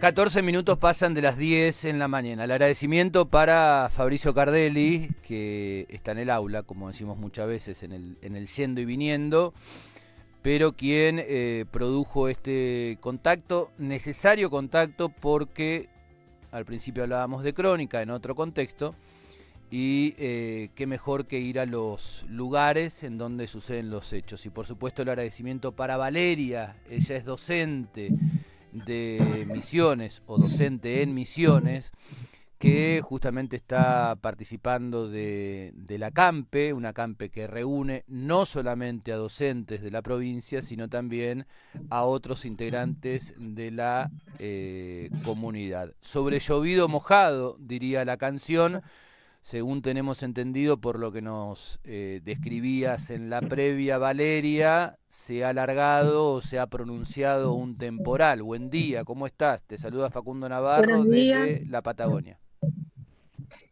14 minutos pasan de las 10 en la mañana. El agradecimiento para Fabricio Cardelli, que está en el aula, como decimos muchas veces, en el yendo y viniendo, pero quien produjo este contacto, necesario contacto, porque al principio hablábamos de crónica en otro contexto, y qué mejor que ir a los lugares en donde suceden los hechos. Y por supuesto el agradecimiento para Valeria, ella es docente de Misiones o docente en Misiones, que justamente está participando de la CAMPE, una CAMPE que reúne no solamente a docentes de la provincia, sino también a otros integrantes de la comunidad. Sobre llovido mojado, diría la canción, según tenemos entendido por lo que nos describías en la previa, Valeria, se ha alargado o se ha pronunciado un temporal. Buen día, ¿cómo estás? Te saluda Facundo Navarro Buenos días, desde la Patagonia.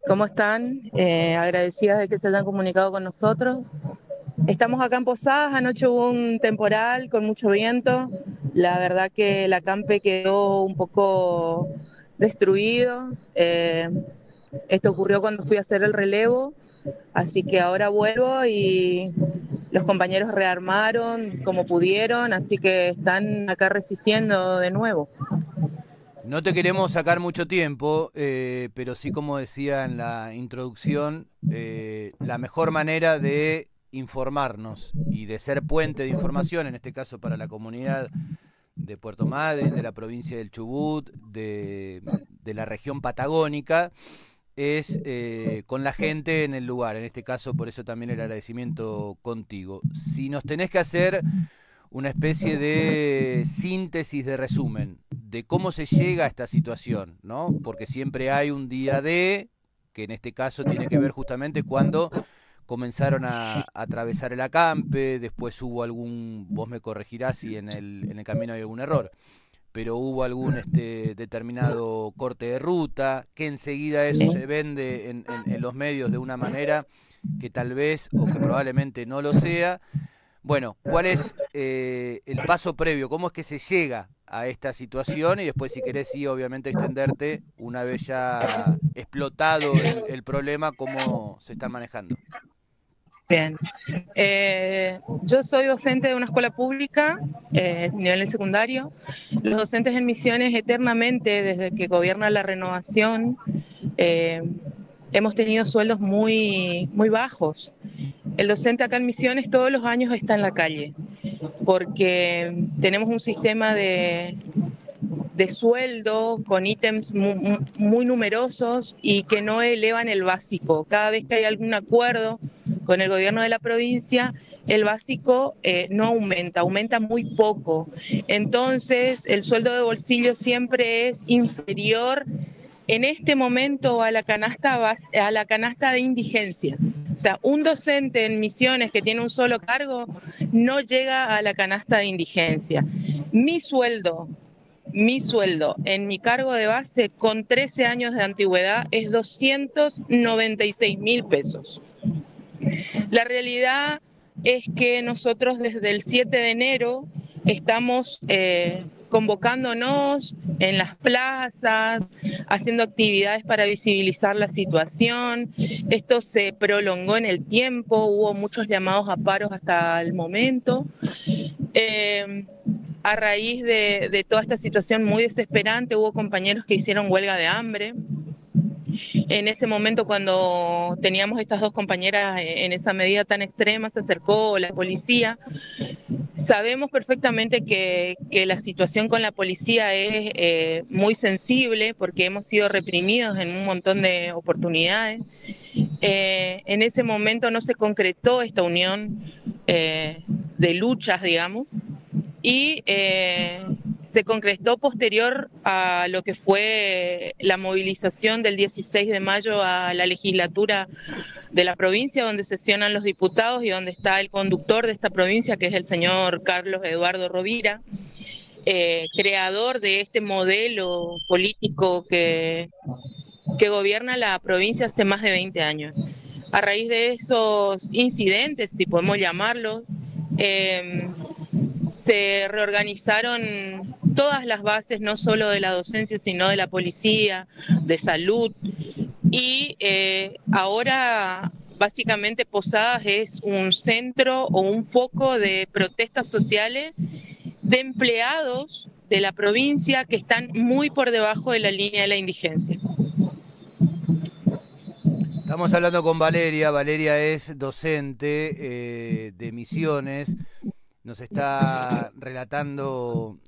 ¿cómo están? Agradecidas de que se hayan comunicado con nosotros. Estamos acá en Posadas, anoche hubo un temporal con mucho viento. La verdad que la campe quedó un poco destruido. Esto ocurrió cuando fui a hacer el relevo, así que ahora vuelvo y los compañeros rearmaron como pudieron, así que están acá resistiendo de nuevo. No te queremos sacar mucho tiempo, pero sí, como decía en la introducción, la mejor manera de informarnos y de ser puente de información, en este caso para la comunidad de Puerto Madryn, de la provincia del Chubut, de la región patagónica, es con la gente en el lugar. En este caso, por eso también el agradecimiento contigo. Si nos tenés que hacer una especie de síntesis, de resumen de cómo se llega a esta situación, ¿no? Porque siempre hay un día de, que en este caso tiene que ver justamente cuando comenzaron a atravesar el acampe, después hubo algún, vos me corregirás si en el camino hay algún error, pero hubo algún determinado corte de ruta, que enseguida eso se vende en los medios de una manera que tal vez o que probablemente no lo sea. Bueno, ¿cuál es el paso previo? ¿Cómo es que se llega a esta situación? Y después, si querés, sí, obviamente extenderte, una vez ya explotado el problema, cómo se están manejando. Bien. Yo soy docente de una escuela pública, nivel de secundario. Los docentes en Misiones eternamente, desde que gobierna la renovación, eh, hemos tenido sueldos muy bajos. El docente acá en Misiones todos los años está en la calle, porque tenemos un sistema de sueldo con ítems muy numerosos y que no elevan el básico. Cada vez que hay algún acuerdo con el gobierno de la provincia, el básico no aumenta, aumenta muy poco. Entonces, el sueldo de bolsillo siempre es inferior en este momento a la canasta de indigencia. O sea, un docente en Misiones que tiene un solo cargo no llega a la canasta de indigencia. Mi sueldo mi sueldo en mi cargo de base con 13 años de antigüedad es 296.000 pesos. La realidad es que nosotros desde el 7 de enero estamos convocándonos en las plazas, haciendo actividades para visibilizar la situación. Esto se prolongó en el tiempo, hubo muchos llamados a paros hasta el momento. A raíz de toda esta situación muy desesperante, hubo compañeros que hicieron huelga de hambre. En ese momento, cuando teníamos estas dos compañeras en esa medida tan extrema, se acercó la policía. Sabemos perfectamente que la situación con la policía es muy sensible porque hemos sido reprimidos en un montón de oportunidades. En ese momento no se concretó esta unión de luchas, digamos, y se concretó posterior a lo que fue la movilización del 16 de mayo a la legislatura de la provincia, donde sesionan los diputados y donde está el conductor de esta provincia, que es el señor Carlos Eduardo Rovira, creador de este modelo político que gobierna la provincia hace más de 20 años. A raíz de esos incidentes, si podemos llamarlos, se reorganizaron todas las bases, no solo de la docencia, sino de la policía, de salud. Y ahora básicamente Posadas es un centro o un foco de protestas sociales de empleados de la provincia que están muy por debajo de la línea de la indigencia. Estamos hablando con Valeria. Valeria es docente de Misiones. Nos está relatando,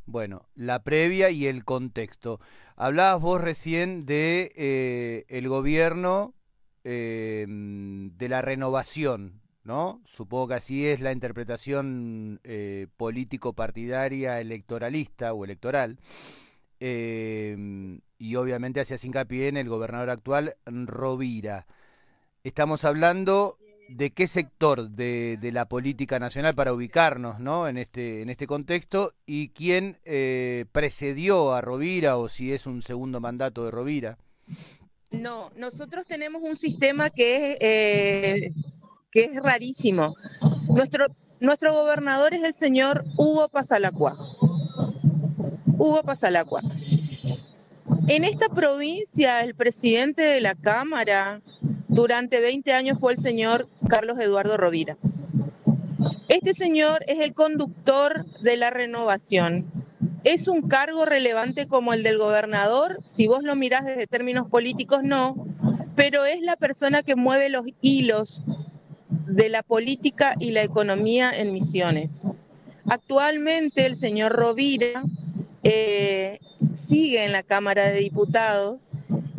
bueno, la previa y el contexto. Hablabas vos recién de el gobierno de la renovación, ¿no? Supongo que así es la interpretación político-partidaria, electoralista o electoral. Y obviamente hacías hincapié en el gobernador actual, Rovira. Estamos hablando de qué sector de la política nacional para ubicarnos, ¿no? En este contexto, y quién precedió a Rovira, o si es un segundo mandato de Rovira. No, nosotros tenemos un sistema que es rarísimo. Nuestro gobernador es el señor Hugo Pasalacua. Hugo Pasalacua. En esta provincia, el presidente de la Cámara durante 20 años fue el señor Carlos Eduardo Rovira. Este señor es el conductor de la renovación. ¿Es un cargo relevante como el del gobernador? Si vos lo mirás desde términos políticos, no, pero es la persona que mueve los hilos de la política y la economía en Misiones. Actualmente el señor Rovira sigue en la Cámara de Diputados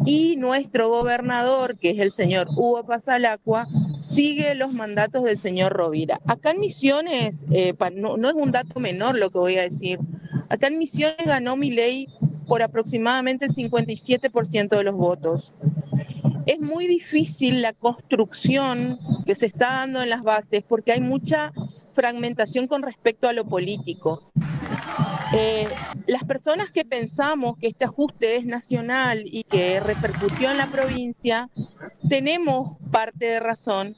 y nuestro gobernador, que es el señor Hugo Pasalacua, sigue los mandatos del señor Rovira. Acá en Misiones, no es un dato menor lo que voy a decir, acá en Misiones ganó Milei por aproximadamente el 57% de los votos. Es muy difícil la construcción que se está dando en las bases porque hay mucha fragmentación con respecto a lo político. Las personas que pensamos que este ajuste es nacional y que repercutió en la provincia, tenemos parte de razón,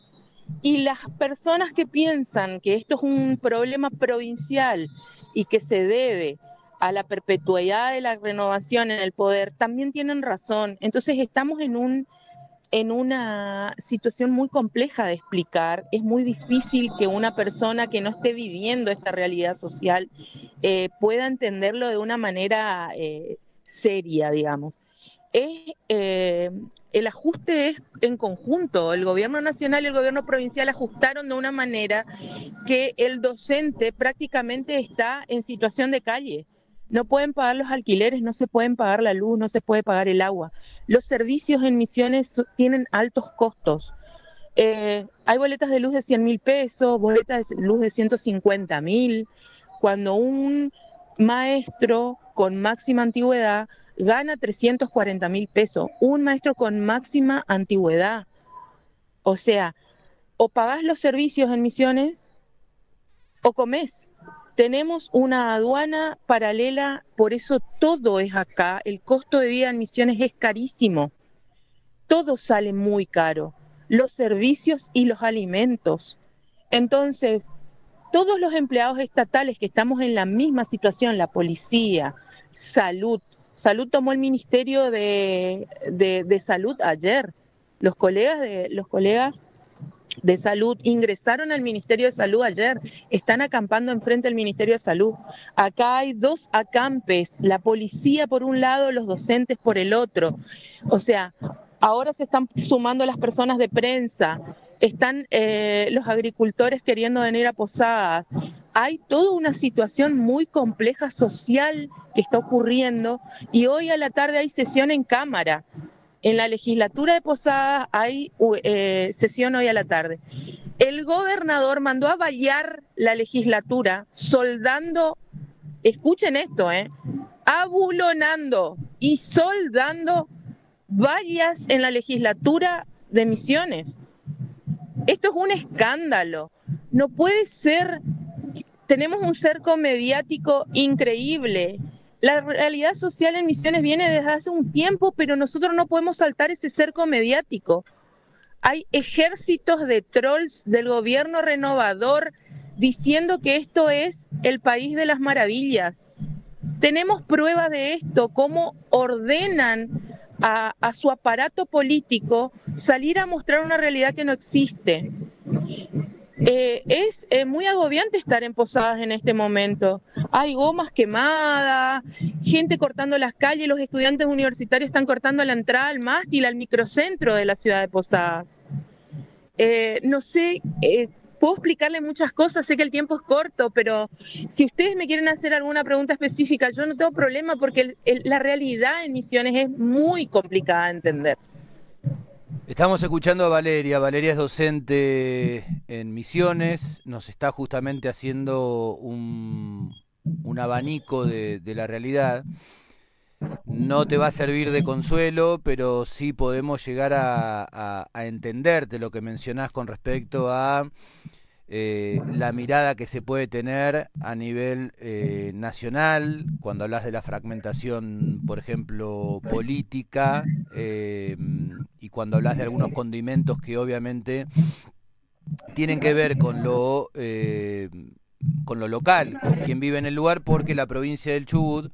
y las personas que piensan que esto es un problema provincial y que se debe a la perpetuidad de la renovación en el poder, también tienen razón. Entonces estamos en una situación muy compleja de explicar. Es muy difícil que una persona que no esté viviendo esta realidad social pueda entenderlo de una manera seria, digamos. El ajuste es en conjunto. El gobierno nacional y el gobierno provincial ajustaron de una manera que el docente prácticamente está en situación de calle. No pueden pagar los alquileres, no se pueden pagar la luz, no se puede pagar el agua. Los servicios en Misiones tienen altos costos. Hay boletas de luz de 100.000 pesos, boletas de luz de 150.000. Cuando un maestro con máxima antigüedad gana 340.000 pesos, un maestro con máxima antigüedad. O sea, o pagás los servicios en Misiones o comés. Tenemos una aduana paralela, por eso todo es acá. El costo de vida en Misiones es carísimo. Todo sale muy caro. Los servicios y los alimentos. Entonces, todos los empleados estatales que estamos en la misma situación, la policía, salud tomó el Ministerio de Salud ayer. Los colegas de Salud ingresaron al Ministerio de Salud ayer, están acampando enfrente del Ministerio de Salud. Acá hay dos acampes, la policía por un lado, los docentes por el otro. O sea, ahora se están sumando las personas de prensa, están los agricultores queriendo venir a Posadas. Hay toda una situación muy compleja social que está ocurriendo, y hoy a la tarde hay sesión en Cámara. En la legislatura de Posadas hay sesión hoy a la tarde. El gobernador mandó a vallar la legislatura soldando, escuchen esto, abulonando y soldando vallas en la legislatura de Misiones. Esto es un escándalo. No puede ser. Tenemos un cerco mediático increíble. La realidad social en Misiones viene desde hace un tiempo, pero nosotros no podemos saltar ese cerco mediático. Hay ejércitos de trolls del gobierno renovador diciendo que esto es el país de las maravillas. tenemos prueba de esto, cómo ordenan a su aparato político salir a mostrar una realidad que no existe. Es muy agobiante estar en Posadas en este momento. Hay gomas quemadas, gente cortando las calles, los estudiantes universitarios están cortando la entrada al mástil, al microcentro de la ciudad de Posadas. No sé, puedo explicarle muchas cosas, sé que el tiempo es corto, pero si ustedes me quieren hacer alguna pregunta específica, yo no tengo problema porque la realidad en Misiones es muy complicada de entender. Estamos escuchando a Valeria. Valeria es docente en Misiones, nos está justamente haciendo un abanico de la realidad. No te va a servir de consuelo, pero sí podemos llegar a entenderte lo que mencionás con respecto a la mirada que se puede tener a nivel nacional, cuando hablas de la fragmentación, por ejemplo, política, y cuando hablas de algunos condimentos que obviamente tienen que ver con lo local, con quien vive en el lugar, porque la provincia del Chubut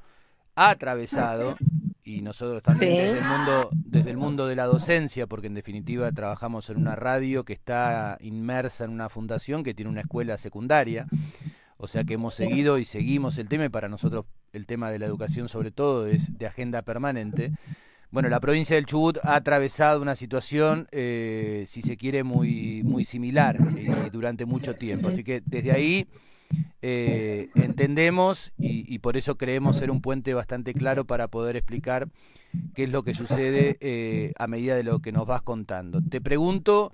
ha atravesado, y nosotros también Sí. desde el mundo de la docencia, porque en definitiva trabajamos en una radio que está inmersa en una fundación que tiene una escuela secundaria, o sea que hemos seguido y seguimos el tema, y para nosotros el tema de la educación sobre todo es de agenda permanente. Bueno, la provincia del Chubut ha atravesado una situación, si se quiere, muy similar durante mucho tiempo. Así que desde ahí entendemos y por eso creemos ser un puente bastante claro para poder explicar qué es lo que sucede a medida de lo que nos vas contando. Te pregunto,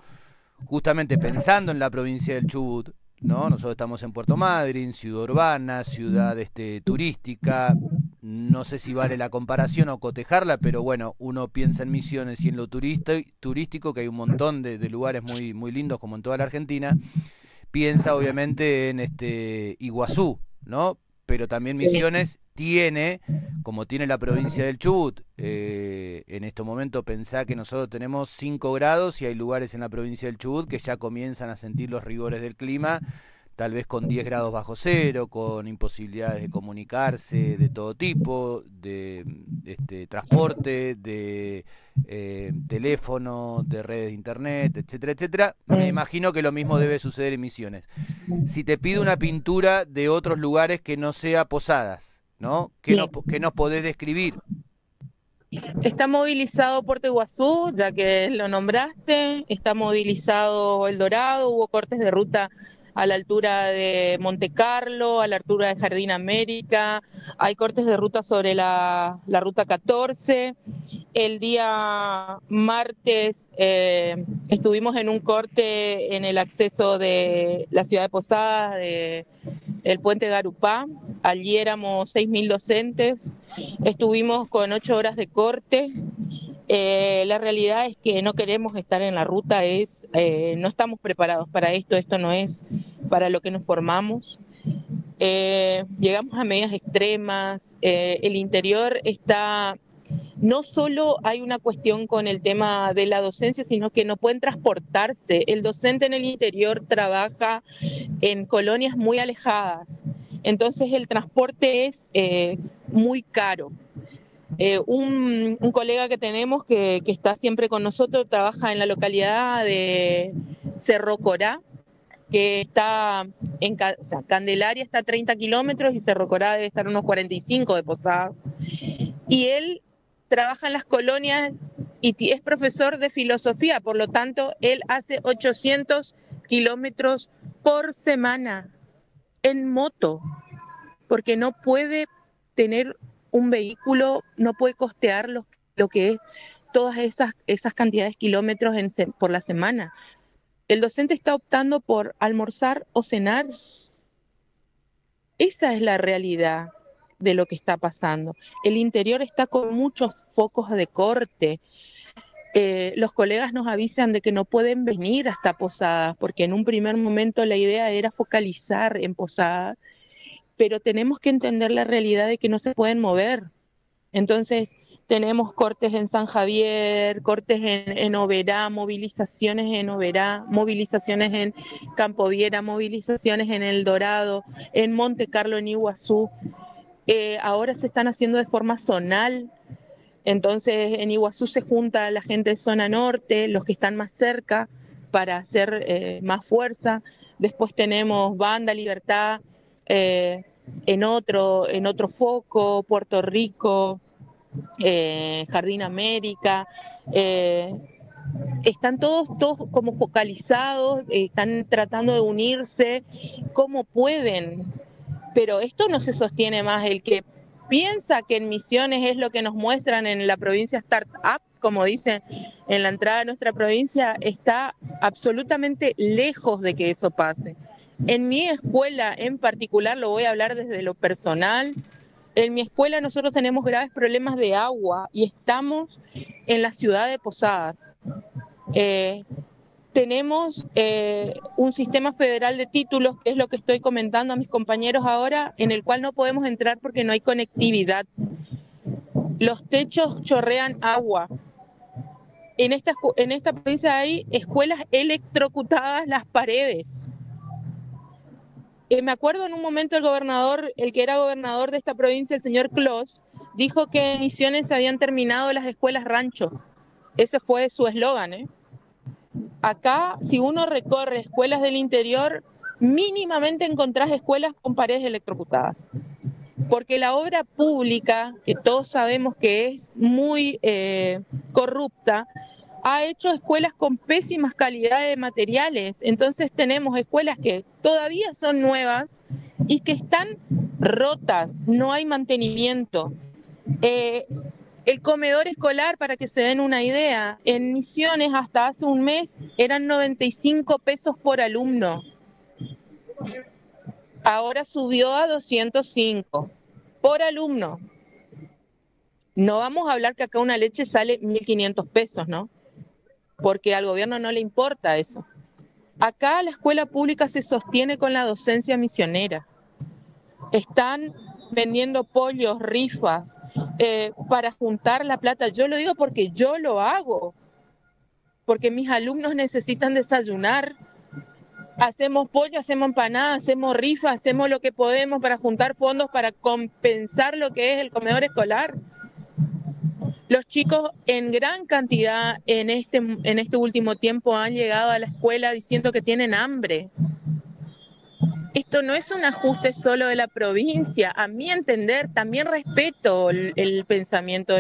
justamente pensando en la provincia del Chubut, ¿no? Nosotros estamos en Puerto Madryn, ciudad urbana, ciudad turística. No sé si vale la comparación o cotejarla, pero bueno, uno piensa en Misiones y en lo turístico, que hay un montón de lugares muy lindos como en toda la Argentina. Piensa obviamente en Iguazú, ¿no? Pero también Misiones tiene, como tiene la provincia del Chubut, en este momento pensá que nosotros tenemos 5 grados y hay lugares en la provincia del Chubut que ya comienzan a sentir los rigores del clima, tal vez con 10 grados bajo cero, con imposibilidades de comunicarse de todo tipo, de transporte, de teléfono, de redes de internet, etcétera, etcétera. Me imagino que lo mismo debe suceder en Misiones. Si te pido una pintura de otros lugares que no sea Posadas, ¿no? ¿Qué nos podés describir? Está movilizado Puerto Iguazú, ya que lo nombraste, está movilizado El Dorado, hubo cortes de ruta a la altura de Monte Carlo, a la altura de Jardín América, hay cortes de ruta sobre la ruta 14. El día martes estuvimos en un corte en el acceso de la ciudad de Posadas, el puente Garupá. Allí éramos 6.000 docentes, estuvimos con 8 horas de corte. La realidad es que no queremos estar en la ruta, no estamos preparados para esto no es para lo que nos formamos. Llegamos a medidas extremas, el interior está, no solo hay una cuestión con el tema de la docencia, sino que no pueden transportarse. El docente en el interior trabaja en colonias muy alejadas, entonces el transporte es muy caro. Un colega que tenemos que está siempre con nosotros trabaja en la localidad de Cerro Corá, que está o sea, Candelaria está a 30 kilómetros y Cerro Corá debe estar unos 45 de Posadas. Y él trabaja en las colonias y es profesor de filosofía, por lo tanto, él hace 800 kilómetros por semana en moto, porque no puede tener un vehículo, no puede costear lo que es todas esas cantidades de kilómetros por la semana. El docente está optando por almorzar o cenar. Esa es la realidad de lo que está pasando. El interior está con muchos focos de corte. Los colegas nos avisan de que no pueden venir hasta Posadas, porque en un primer momento la idea era focalizar en Posadas, pero tenemos que entender la realidad de que no se pueden mover. Entonces, tenemos cortes en San Javier, cortes en Oberá, movilizaciones en Oberá, movilizaciones en Campo Viera, movilizaciones en El Dorado, en Monte Carlo, en Iguazú. ahora se están haciendo de forma zonal. Entonces en Iguazú se junta la gente de zona norte, los que están más cerca, para hacer más fuerza. Después tenemos Banda Libertad en otro foco, Puerto Rico, Jardín América. Están todos como focalizados, están tratando de unirse como pueden, pero esto no se sostiene más. El que piensa que en Misiones es lo que nos muestran en la provincia Startup, como dicen en la entrada de nuestra provincia, está absolutamente lejos de que eso pase. En mi escuela en particular, lo voy a hablar desde lo personal, en mi escuela nosotros tenemos graves problemas de agua y estamos en la ciudad de Posadas. Tenemos un sistema federal de títulos, que es lo que estoy comentando a mis compañeros ahora, en el cual no podemos entrar porque no hay conectividad. Los techos chorrean agua. En esta provincia hay escuelas electrocutadas las paredes. Me acuerdo en un momento el que era gobernador de esta provincia, el señor Clos, dijo que en Misiones se habían terminado las escuelas rancho. Ese fue su eslogan, ¿eh? Acá, si uno recorre escuelas del interior, mínimamente encontrás escuelas con paredes electrocutadas. Porque la obra pública, que todos sabemos que es muy corrupta, ha hecho escuelas con pésimas calidades de materiales. Entonces tenemos escuelas que todavía son nuevas y que están rotas, no hay mantenimiento. El comedor escolar, para que se den una idea, en Misiones hasta hace un mes eran 95 pesos por alumno. Ahora subió a 205 por alumno. No vamos a hablar que acá una leche sale 1.500 pesos, ¿no? Porque al gobierno no le importa eso. Acá la escuela pública se sostiene con la docencia misionera. Están vendiendo pollos, rifas, para juntar la plata. Yo lo digo porque yo lo hago, porque mis alumnos necesitan desayunar. Hacemos pollo, hacemos empanadas, hacemos rifas, hacemos lo que podemos para juntar fondos para compensar lo que es el comedor escolar. Los chicos en gran cantidad en este último tiempo han llegado a la escuela diciendo que tienen hambre. Esto no es un ajuste solo de la provincia. A mi entender, también respeto el pensamiento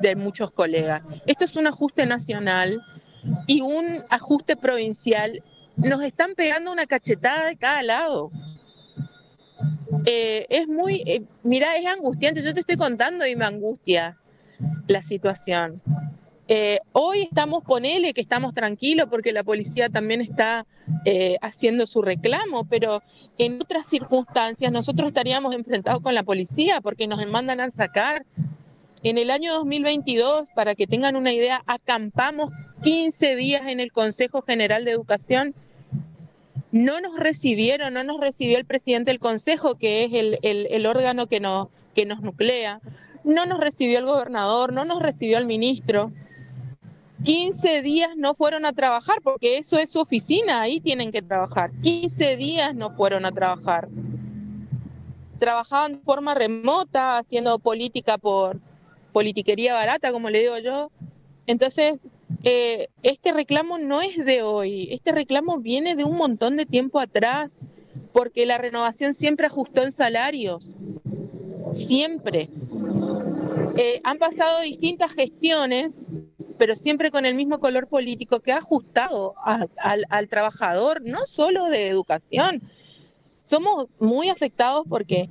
de muchos colegas. Esto es un ajuste nacional y un ajuste provincial. Nos están pegando una cachetada de cada lado. Mirá, es angustiante. Yo te estoy contando y me angustia la situación. Hoy ponele que estamos tranquilos porque la policía también está haciendo su reclamo, pero en otras circunstancias nosotros estaríamos enfrentados con la policía porque nos mandan a sacar. En el año 2022, para que tengan una idea, acampamos 15 días en el Consejo General de Educación. No nos recibió el presidente del Consejo, que es el órgano que nos nuclea. No nos recibió el gobernador, no nos recibió el ministro. 15 días no fueron a trabajar, porque eso es su oficina, ahí tienen que trabajar. 15 días no fueron a trabajar. Trabajaban de forma remota, haciendo política por politiquería barata, como le digo yo. Entonces, este reclamo no es de hoy, este reclamo viene de un montón de tiempo atrás, porque la renovación siempre ajustó en salarios, siempre. Han pasado distintas gestiones, pero siempre con el mismo color político que ha ajustado al trabajador, no solo de educación. Somos muy afectados porque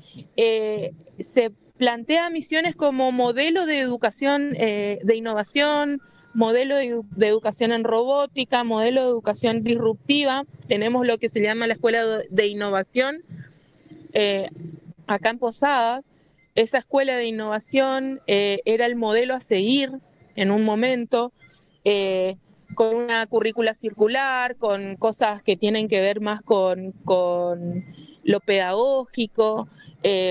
se plantea Misiones como modelo de educación, de innovación, modelo de educación en robótica, modelo de educación disruptiva. Tenemos lo que se llama la Escuela de Innovación acá en Posadas. Esa escuela de innovación era el modelo a seguir en un momento, con una currícula circular, con cosas que tienen que ver más con lo pedagógico,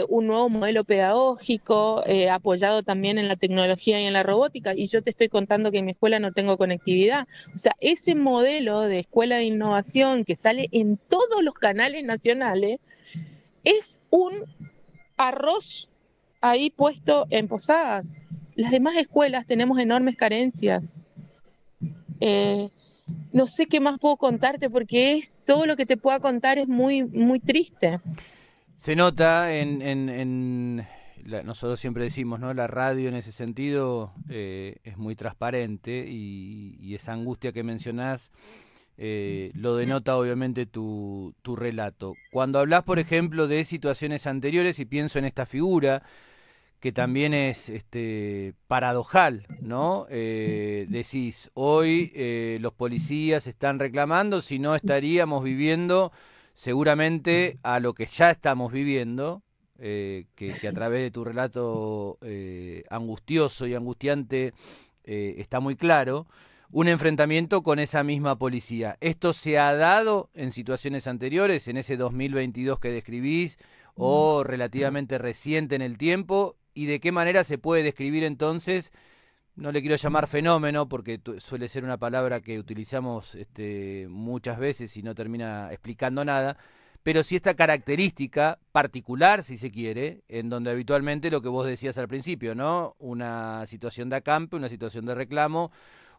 un nuevo modelo pedagógico, apoyado también en la tecnología y en la robótica, y yo te estoy contando que en mi escuela no tengo conectividad. O sea, ese modelo de escuela de innovación que sale en todos los canales nacionales es un arroz ahí puesto en Posadas. Las demás escuelas tenemos enormes carencias. No sé qué más puedo contarte porque todo lo que te pueda contar es muy, muy triste. Se nota nosotros siempre decimos, ¿no? La radio en ese sentido es muy transparente y esa angustia que mencionás lo denota obviamente tu relato. Cuando hablas, por ejemplo, de situaciones anteriores y pienso en esta figura, que también es paradojal, ¿no? Decís, hoy los policías están reclamando, si no estaríamos viviendo seguramente a lo que ya estamos viviendo, que a través de tu relato angustioso y angustiante está muy claro, un enfrentamiento con esa misma policía. ¿Esto se ha dado en situaciones anteriores, en ese 2022 que describís, o relativamente reciente en el tiempo? ¿Y de qué manera se puede describir entonces? No le quiero llamar fenómeno porque suele ser una palabra que utilizamos muchas veces y no termina explicando nada, pero sí esta característica particular, si se quiere, en donde habitualmente lo que vos decías al principio, ¿no? Una situación de acampe, una situación de reclamo,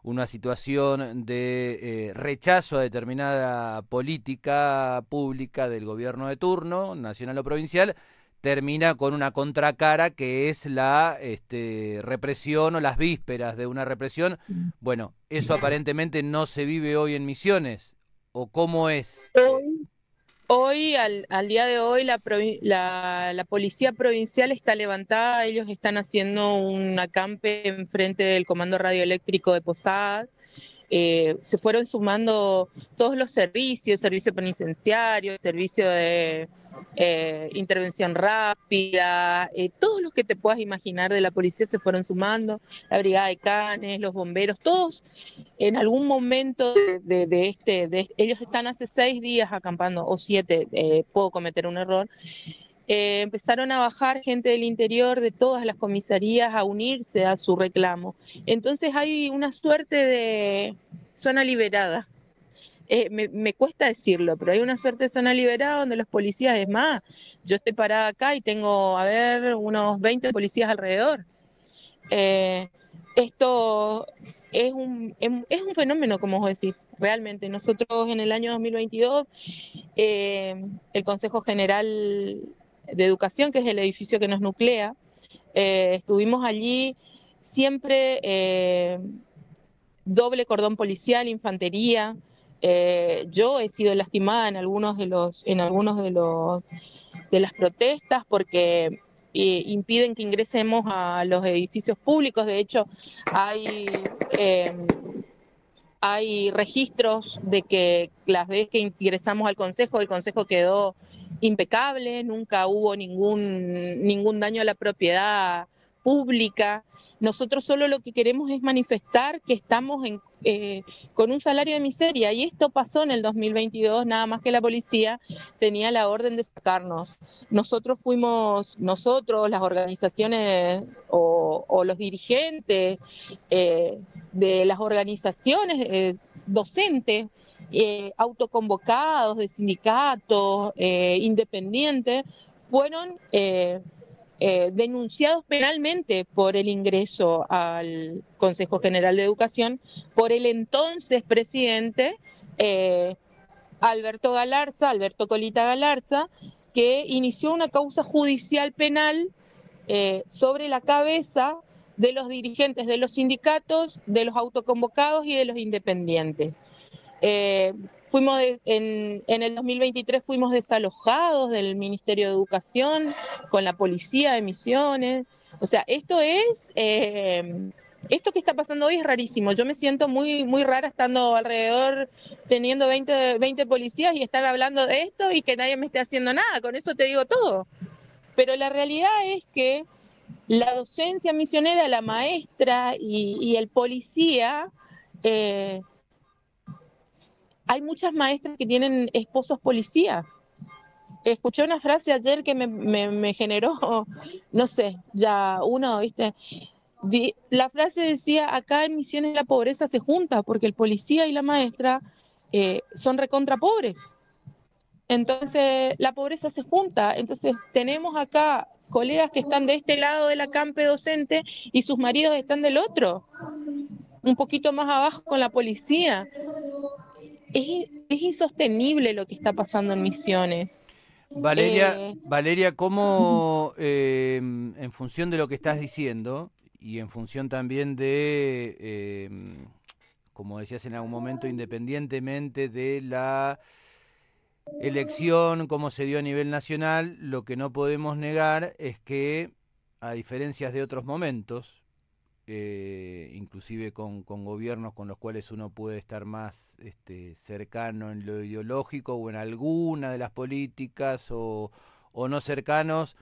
una situación de rechazo a determinada política pública del gobierno de turno, nacional o provincial, termina con una contracara que es la represión o las vísperas de una represión. Bueno, eso aparentemente no se vive hoy en Misiones, ¿o cómo es? Hoy, al día de hoy, la policía provincial está levantada, ellos están haciendo un acampe enfrente del Comando Radioeléctrico de Posadas. Se fueron sumando todos los servicios, servicio penitenciario, servicio de intervención rápida, todos los que te puedas imaginar de la policía se fueron sumando, la brigada de canes, los bomberos, todos en algún momento ellos están hace 6 días acampando, o 7, puedo cometer un error. Empezaron a bajar gente del interior de todas las comisarías a unirse a su reclamo. Entonces hay una suerte de zona liberada. Me cuesta decirlo, pero hay una suerte de zona liberada donde los policías, es más, yo estoy parada acá y tengo, a ver, unos 20 policías alrededor. Esto es un fenómeno, como vos decís, realmente. Nosotros en el año 2022, el Consejo General de Educación, que es el edificio que nos nuclea, estuvimos allí siempre doble cordón policial, infantería. Yo he sido lastimada en algunos de las protestas porque impiden que ingresemos a los edificios públicos. De hecho, hay eh, hay registros de que las veces que ingresamos al Consejo, el Consejo quedó impecable, nunca hubo ningún daño a la propiedad pública. Nosotros solo lo que queremos es manifestar que estamos con un salario de miseria, y esto pasó en el 2022, nada más que la policía tenía la orden de sacarnos. Nosotros, las organizaciones o los dirigentes de las organizaciones docentes, autoconvocados de sindicatos independientes, fueron denunciados penalmente por el ingreso al Consejo General de Educación por el entonces presidente Alberto Colita Galarza, que inició una causa judicial penal sobre la cabeza de los dirigentes de los sindicatos, de los autoconvocados y de los independientes. En el 2023 fuimos desalojados del Ministerio de Educación con la policía de Misiones. O sea, esto que está pasando hoy es rarísimo. Yo me siento muy, muy rara estando alrededor, teniendo 20 policías y estar hablando de esto y que nadie me esté haciendo nada. Con eso te digo todo. Pero la realidad es que la docencia misionera, la maestra y el policía, hay muchas maestras que tienen esposos policías. Escuché una frase ayer que me generó, no sé, ya uno, ¿viste? La frase decía: acá en Misiones la pobreza se junta, porque el policía y la maestra son recontra pobres. Entonces la pobreza se junta. Entonces tenemos acá colegas que están de este lado de la campe docente y sus maridos están del otro, un poquito más abajo con la policía. Es insostenible lo que está pasando en Misiones. Valeria, ¿cómo en función de lo que estás diciendo y en función también de, como decías en algún momento, independientemente de la elección, cómo se dio a nivel nacional, lo que no podemos negar es que, a diferencias de otros momentos, inclusive con gobiernos con los cuales uno puede estar más cercano en lo ideológico o en alguna de las políticas o no cercanos,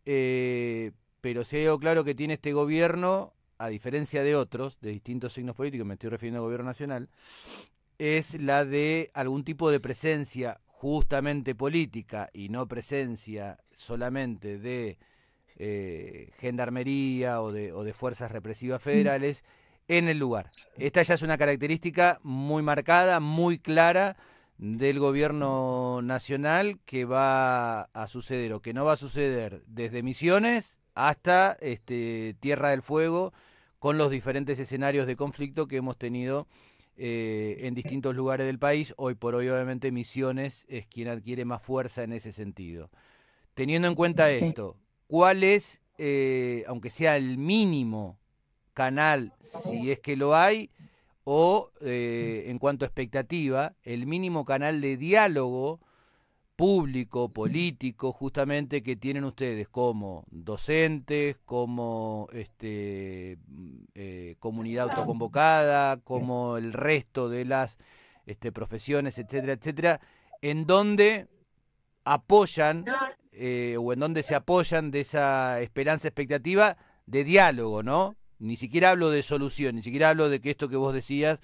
pero si hay algo claro que tiene este gobierno, a diferencia de otros, de distintos signos políticos, me estoy refiriendo al gobierno nacional, es la de algún tipo de presencia justamente política y no presencia solamente de gendarmería o de fuerzas represivas federales en el lugar. Esta ya es una característica muy marcada, muy clara del gobierno nacional que va a suceder o que no va a suceder desde Misiones hasta Tierra del Fuego, con los diferentes escenarios de conflicto que hemos tenido en distintos lugares del país. Hoy por hoy obviamente Misiones es quien adquiere más fuerza en ese sentido. Teniendo en cuenta esto, ¿cuál es, aunque sea el mínimo canal, si es que lo hay, o en cuanto a expectativa, el mínimo canal de diálogo público, político, justamente que tienen ustedes como docentes, como comunidad autoconvocada, como el resto de las profesiones, etcétera, etcétera, en donde apoyan o en donde se apoyan de esa esperanza, expectativa de diálogo, ¿no? Ni siquiera hablo de solución, ni siquiera hablo de que esto que vos decías,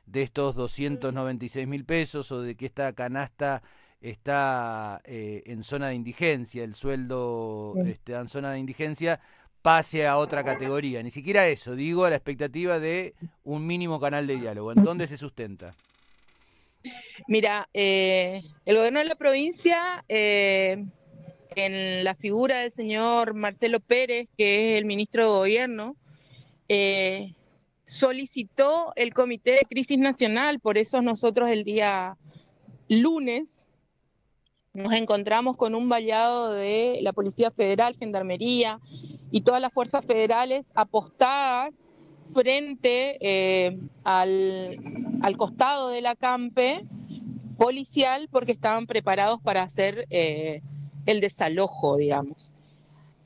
de estos 296.000 pesos o de que esta canasta está en zona de indigencia, el sueldo en zona de indigencia, pase a otra categoría. Ni siquiera eso, digo, a la expectativa de un mínimo canal de diálogo. ¿En dónde se sustenta? Mira, el gobierno de la provincia, en la figura del señor Marcelo Pérez, que es el ministro de Gobierno, solicitó el Comité de Crisis Nacional. Por eso nosotros el día lunes nos encontramos con un vallado de la Policía Federal, Gendarmería y todas las fuerzas federales apostadas frente al costado de la campe policial, porque estaban preparados para hacer el desalojo, digamos.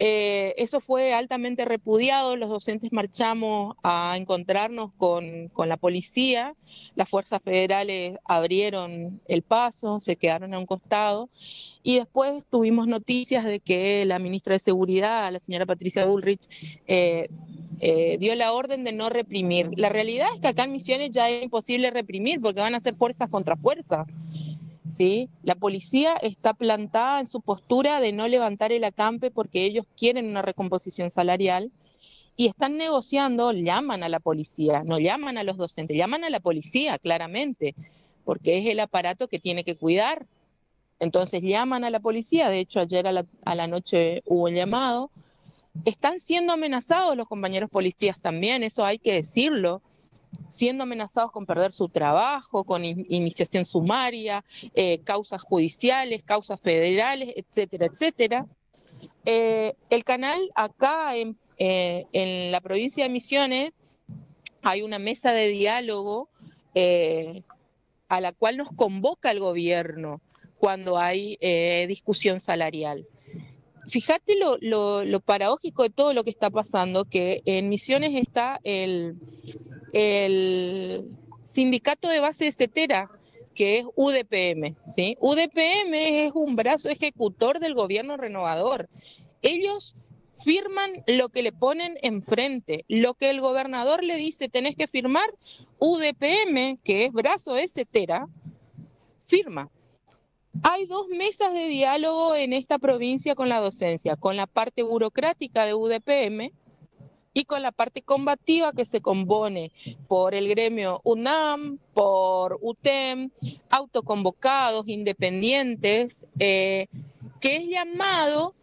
Eso fue altamente repudiado. Los docentes marchamos a encontrarnos con la policía. Las fuerzas federales abrieron el paso, se quedaron a un costado, y después tuvimos noticias de que la ministra de Seguridad, la señora Patricia Bullrich, dio la orden de no reprimir. La realidad es que acá en Misiones ya es imposible reprimir porque van a ser fuerzas contra fuerzas. ¿Sí? La policía está plantada en su postura de no levantar el acampe porque ellos quieren una recomposición salarial y están negociando. Llaman a la policía, no llaman a los docentes, llaman a la policía claramente, porque es el aparato que tiene que cuidar. Entonces llaman a la policía. De hecho ayer a la noche hubo un llamado. Están siendo amenazados los compañeros policías también, eso hay que decirlo, siendo amenazados con perder su trabajo, con iniciación sumaria, causas judiciales, causas federales, etcétera, etcétera. El canal acá en la provincia de Misiones hay una mesa de diálogo a la cual nos convoca el gobierno cuando hay discusión salarial. Fíjate lo paradójico de todo lo que está pasando, que en Misiones está el sindicato de base de CETERA, que es UDPM, ¿sí? UDPM es un brazo ejecutor del gobierno renovador. Ellos firman lo que le ponen enfrente, lo que el gobernador le dice tenés que firmar, UDPM, que es brazo de CETERA, firma. Hay dos mesas de diálogo en esta provincia con la docencia, con la parte burocrática de UDPM y con la parte combativa que se compone por el gremio UNAM, por UTEM, autoconvocados, independientes, que es llamado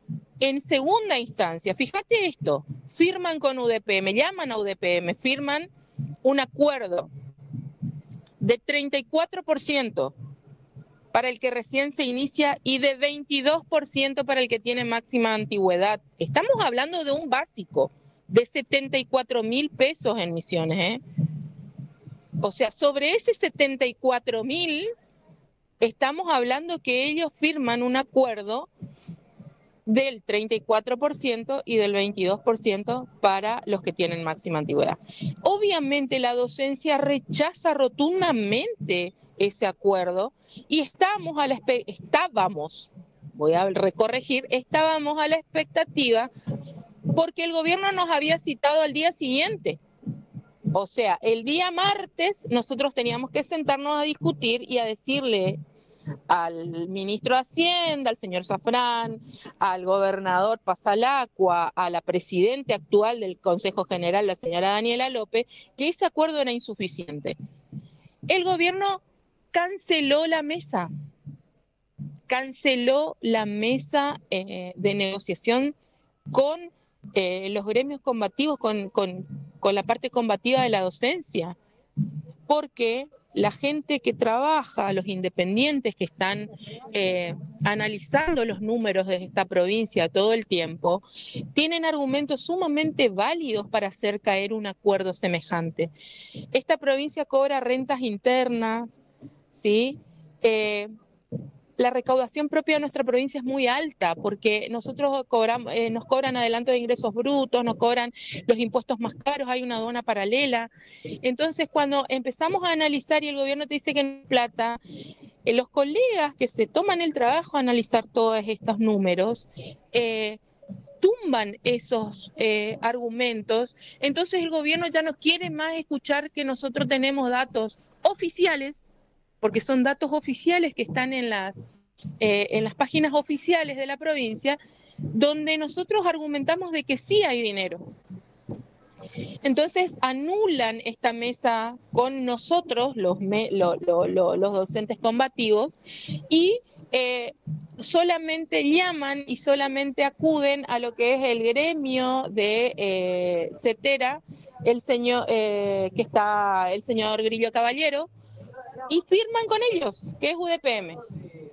En segunda instancia, fíjate esto, firman con UDPM, llaman a UDPM, firman un acuerdo de 34% para el que recién se inicia y de 22% para el que tiene máxima antigüedad. Estamos hablando de un básico de 74.000 pesos en Misiones, ¿eh? O sea, sobre ese 74.000 estamos hablando que ellos firman un acuerdo del 34% y del 22% para los que tienen máxima antigüedad. Obviamente la docencia rechaza rotundamente ese acuerdo y estábamos, voy a recorregir, estábamos a la expectativa porque el gobierno nos había citado al día siguiente. O sea, el día martes nosotros teníamos que sentarnos a discutir y a decirle al ministro de Hacienda, al señor Zafrán, al gobernador Pasalacqua, a la presidenta actual del Consejo General, la señora Daniela López, que ese acuerdo era insuficiente. El gobierno canceló la mesa de negociación con los gremios combativos, con la parte combativa de la docencia, porque la gente que trabaja, los independientes que están analizando los números de esta provincia todo el tiempo, tienen argumentos sumamente válidos para hacer caer un acuerdo semejante. Esta provincia cobra rentas internas, ¿sí? La recaudación propia de nuestra provincia es muy alta porque nosotros nos cobran adelanto de ingresos brutos, nos cobran los impuestos más caros, hay una aduana paralela. Entonces, cuando empezamos a analizar y el gobierno te dice que no hay plata, los colegas que se toman el trabajo a analizar todos estos números, tumban esos argumentos. Entonces el gobierno ya no quiere más escuchar que nosotros tenemos datos oficiales, porque son datos oficiales que están en las páginas oficiales de la provincia, donde nosotros argumentamos de que sí hay dinero. Entonces anulan esta mesa con nosotros, los docentes combativos, y solamente llaman y solamente acuden a lo que es el gremio de CETERA, el señor Grillo Caballero, y firman con ellos, que es UDPM.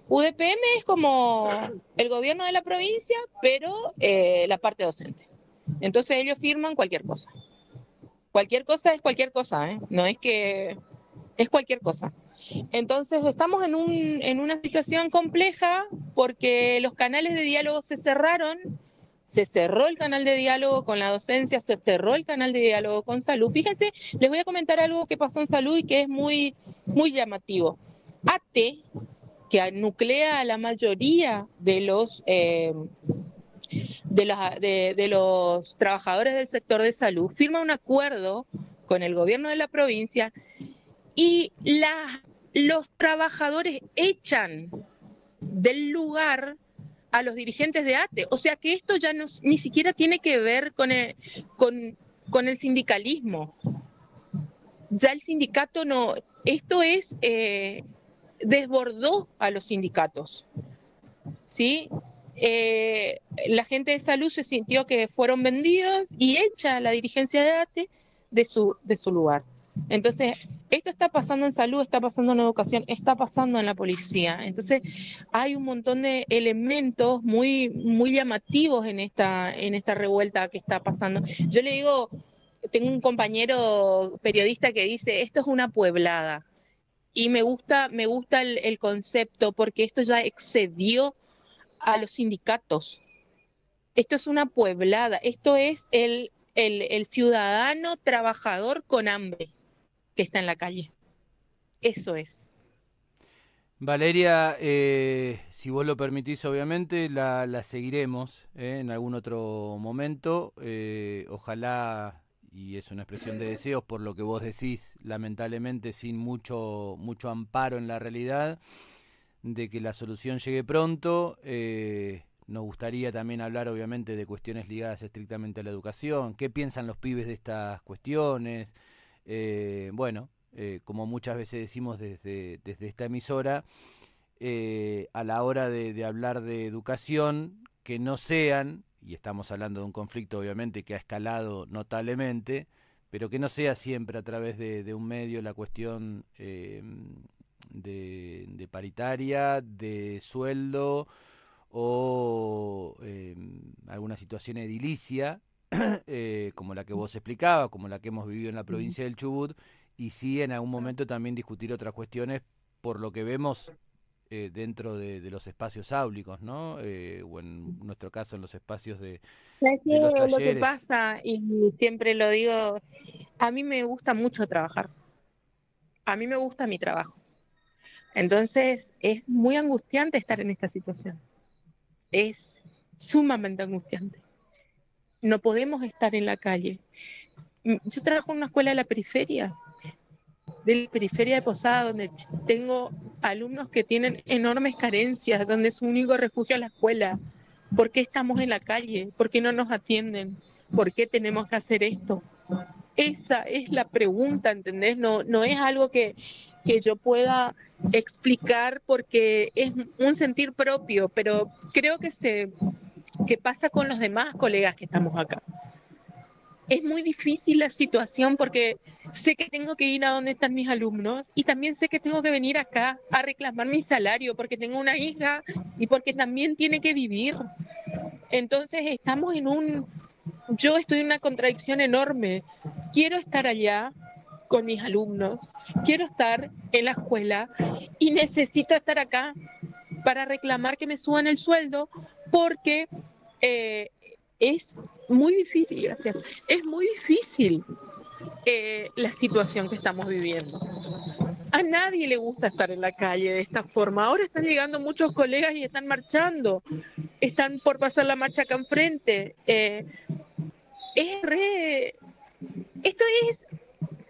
UDPM es como el gobierno de la provincia, pero la parte docente. Entonces ellos firman cualquier cosa. Cualquier cosa es cualquier cosa, ¿eh? No es que es cualquier cosa. Entonces estamos en una situación compleja porque los canales de diálogo se cerraron, se cerró el canal de diálogo con la docencia, se cerró el canal de diálogo con salud. Fíjense, les voy a comentar algo que pasó en salud y que es muy, muy llamativo. ATE, que nuclea a la mayoría de los trabajadores del sector de salud, firma un acuerdo con el gobierno de la provincia y los trabajadores echan del lugar a los dirigentes de ATE. O sea que esto ya ni siquiera tiene que ver con el sindicalismo. Ya el sindicato no, esto es, desbordó a los sindicatos, ¿sí? La gente de salud se sintió que fueron vendidos y echa a la dirigencia de ATE de su lugar. Entonces, esto está pasando en salud, está pasando en educación, está pasando en la policía. Entonces, hay un montón de elementos muy, muy llamativos en esta revuelta que está pasando. Yo le digo, tengo un compañero periodista que dice, esto es una pueblada. Y me gusta el concepto porque esto ya excedió a los sindicatos. Esto es una pueblada, esto es el ciudadano trabajador con hambre que está en la calle. Eso es. Valeria, si vos lo permitís, obviamente, la seguiremos en algún otro momento. Ojalá, y es una expresión de deseos por lo que vos decís, lamentablemente sin mucho amparo en la realidad, de que la solución llegue pronto. Nos gustaría también hablar, obviamente, de cuestiones ligadas estrictamente a la educación. ¿Qué piensan los pibes de estas cuestiones? Bueno, como muchas veces decimos desde esta emisora, a la hora de hablar de educación, que no sean, y estamos hablando de un conflicto obviamente que ha escalado notablemente, pero que no sea siempre a través de un medio la cuestión de paritaria, de sueldo o alguna situación edilicia, como la que vos explicabas, como la que hemos vivido en la provincia del Chubut, y sí en algún momento también discutir otras cuestiones por lo que vemos dentro de los espacios áulicos, ¿no? O en nuestro caso en los espacios ¿Sabes de los qué es lo que talleres. pasa? Y siempre lo digo, a mí me gusta mucho trabajar, a mí me gusta mi trabajo. Entonces es muy angustiante estar en esta situación, es sumamente angustiante. No podemos estar en la calle. Yo trabajo en una escuela de la periferia de Posada, donde tengo alumnos que tienen enormes carencias, donde su único refugio es la escuela. ¿Por qué estamos en la calle? ¿Por qué no nos atienden? ¿Por qué tenemos que hacer esto? Esa es la pregunta, ¿entendés? No, no es algo que yo pueda explicar porque es un sentir propio, pero creo que pasa con los demás colegas que estamos acá. Es muy difícil la situación porque sé que tengo que ir a donde están mis alumnos y también sé que tengo que venir acá a reclamar mi salario porque tengo una hija y porque también tiene que vivir. Entonces estamos yo estoy en una contradicción enorme. Quiero estar allá con mis alumnos, quiero estar en la escuela y necesito estar acá para reclamar que me suban el sueldo porque eh, es muy difícil, gracias, es muy difícil la situación que estamos viviendo. A nadie le gusta estar en la calle de esta forma. Ahora están llegando muchos colegas y están marchando, están por pasar la marcha acá enfrente. Es re... Esto es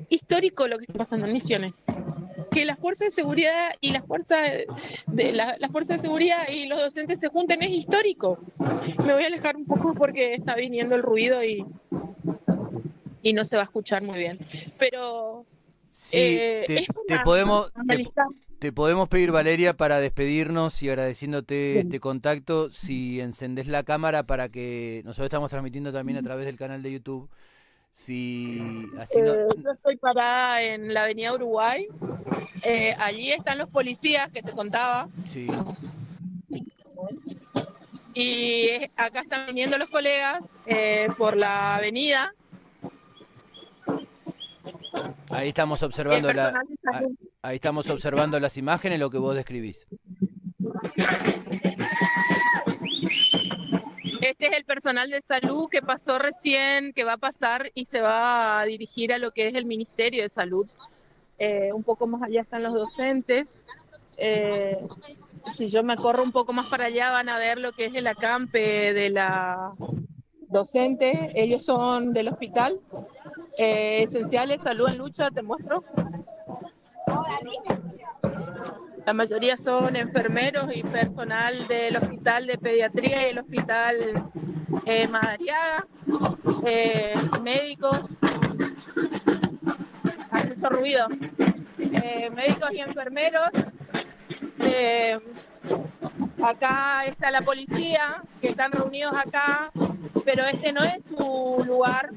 histórico lo que está pasando en Misiones. Que la fuerza de seguridad y la fuerza de seguridad y los docentes se junten es histórico. Me voy a alejar un poco porque está viniendo el ruido y no se va a escuchar muy bien. Pero Sí, es para analizar. te podemos pedir, Valeria, para despedirnos y agradeciéndote este contacto, si encendés la cámara para que nosotros estamos transmitiendo también a través del canal de YouTube. Si así no. Yo estoy parada en la avenida Uruguay. Allí están los policías que te contaba. Sí, Y acá están viniendo los colegas por la avenida. ahí estamos El observando personal de salud. ahí estamos observando las imágenes, lo que vos describís. Este es el personal de salud que pasó recién, que va a pasar y se va a dirigir a lo que es el Ministerio de Salud. Un poco más allá están los docentes. Si yo me corro un poco más para allá van a ver lo que es el acampe de la docente. Ellos son del hospital. Esenciales, salud en lucha, te muestro. La mayoría son enfermeros y personal del hospital de pediatría y el hospital Madariaga, médicos, hay mucho ruido, médicos y enfermeros. Acá está la policía, que están reunidos acá, pero este no es su lugar,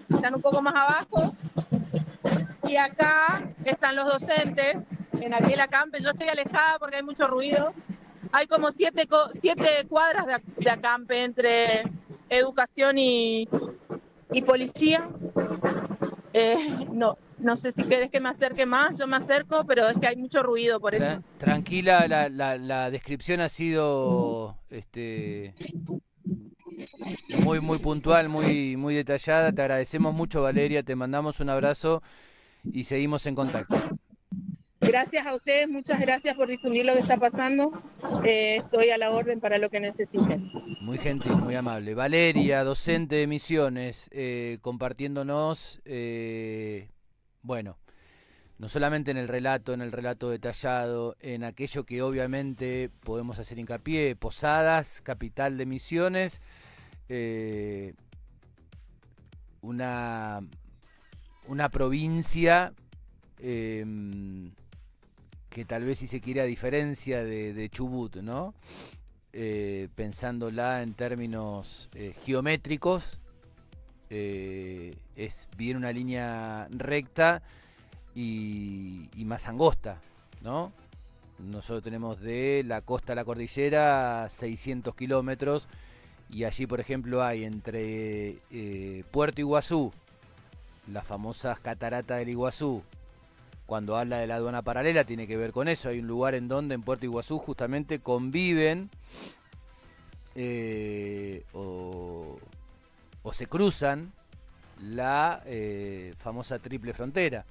están un poco más abajo. Y acá están los docentes, en aquel acampe. Yo estoy alejada porque hay mucho ruido. Hay como 7 cuadras de acampe entre educación y policía. No sé si querés que me acerque más, yo me acerco, pero es que hay mucho ruido por eso. Tranquila, la descripción ha sido muy puntual, muy detallada. Te agradecemos mucho, Valeria, te mandamos un abrazo y seguimos en contacto. Gracias a ustedes, muchas gracias por difundir lo que está pasando. Estoy a la orden para lo que necesiten. Muy gentil, muy amable. Valeria, docente de Misiones, compartiéndonos, bueno, no solamente en el relato detallado, en aquello que obviamente podemos hacer hincapié, Posadas, capital de Misiones, una provincia que tal vez, si se quiere, a diferencia de Chubut, ¿no? pensándola en términos geométricos, viene una línea recta y más angosta, ¿no? Nosotros tenemos de la costa a la cordillera 600 kilómetros y allí, por ejemplo, hay entre Puerto Iguazú, las famosas cataratas del Iguazú. Cuando habla de la aduana paralela tiene que ver con eso. Hay un lugar en donde en Puerto Iguazú justamente conviven o se cruzan la famosa triple frontera.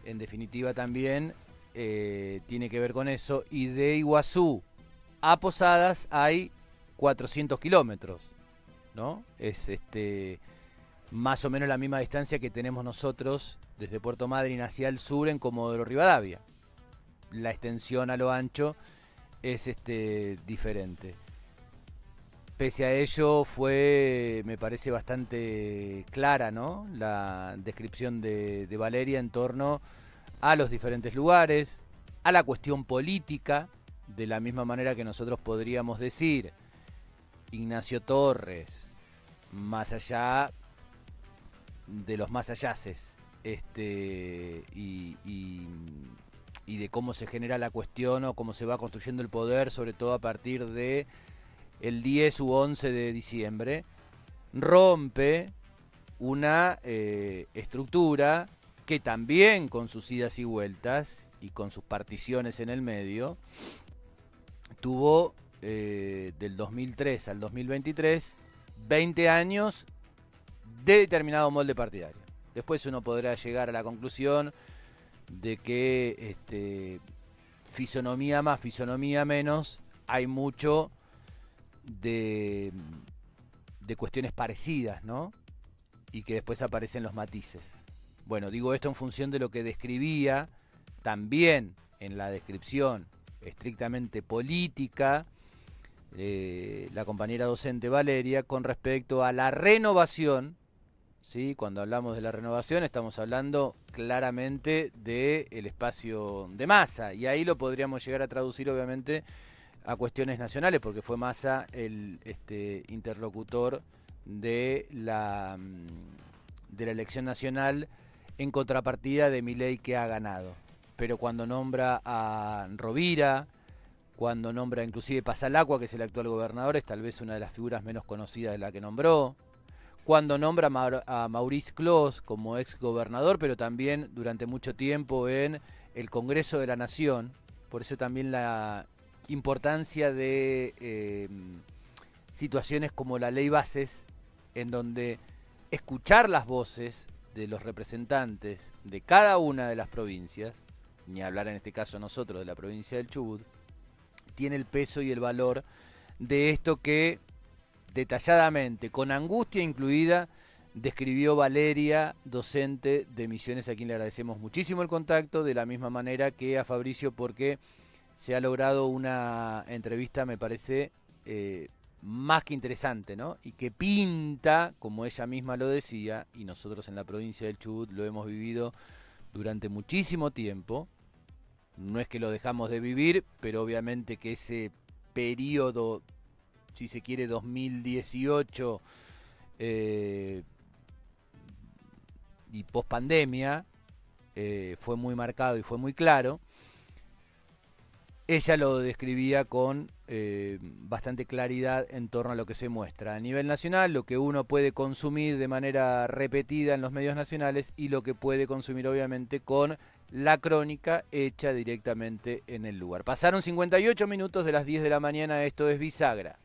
En definitiva también tiene que ver con eso. Y de Iguazú a Posadas hay 400 kilómetros, ¿no? Es más o menos la misma distancia que tenemos nosotros desde Puerto Madryn hacia el sur en Comodoro Rivadavia. La extensión a lo ancho es diferente. Pese a ello fue, me parece, bastante clara, ¿no?, la descripción de Valeria en torno a los diferentes lugares, a la cuestión política, de la misma manera que nosotros podríamos decir Ignacio Torres, más allá de los más allaces, y de cómo se genera la cuestión o cómo se va construyendo el poder, sobre todo a partir de el 10 u 11 de diciembre, rompe una estructura que también, con sus idas y vueltas y con sus particiones en el medio, tuvo del 2003 al 2023 20 años de determinado molde partidario. Después uno podrá llegar a la conclusión de que fisonomía más, fisonomía menos, hay mucho de cuestiones parecidas, ¿no? Y que después aparecen los matices. Bueno, digo esto en función de lo que describía también en la descripción estrictamente política la compañera docente Valeria con respecto a la renovación. ¿Sí? Cuando hablamos de la renovación estamos hablando claramente del espacio de Massa, y ahí lo podríamos llegar a traducir obviamente a cuestiones nacionales, porque fue Massa el interlocutor de la elección nacional en contrapartida de Milei, que ha ganado. Pero cuando nombra a Rovira, cuando nombra inclusive Pasalacqua, que es el actual gobernador, es tal vez una de las figuras menos conocidas de la que nombró. Cuando nombra a Maurice Clos como ex gobernador, pero también durante mucho tiempo en el Congreso de la Nación. Por eso también la importancia de situaciones como la Ley Bases, en donde escuchar las voces de los representantes de cada una de las provincias, ni hablar en este caso nosotros de la provincia del Chubut, tiene el peso y el valor de esto que detalladamente, con angustia incluida, describió Valeria, docente de Misiones, a quien le agradecemos muchísimo el contacto, de la misma manera que a Fabricio, porque se ha logrado una entrevista, me parece, más que interesante, ¿no? Y que pinta, como ella misma lo decía, y nosotros en la provincia del Chubut lo hemos vivido durante muchísimo tiempo. No es que lo dejamos de vivir, pero obviamente que ese periodo, si se quiere, 2018 y pospandemia, fue muy marcado y fue muy claro. Ella lo describía con bastante claridad en torno a lo que se muestra a nivel nacional, lo que uno puede consumir de manera repetida en los medios nacionales y lo que puede consumir obviamente con la crónica hecha directamente en el lugar. Pasaron 58 minutos de las 10 de la mañana, esto es Bisagra.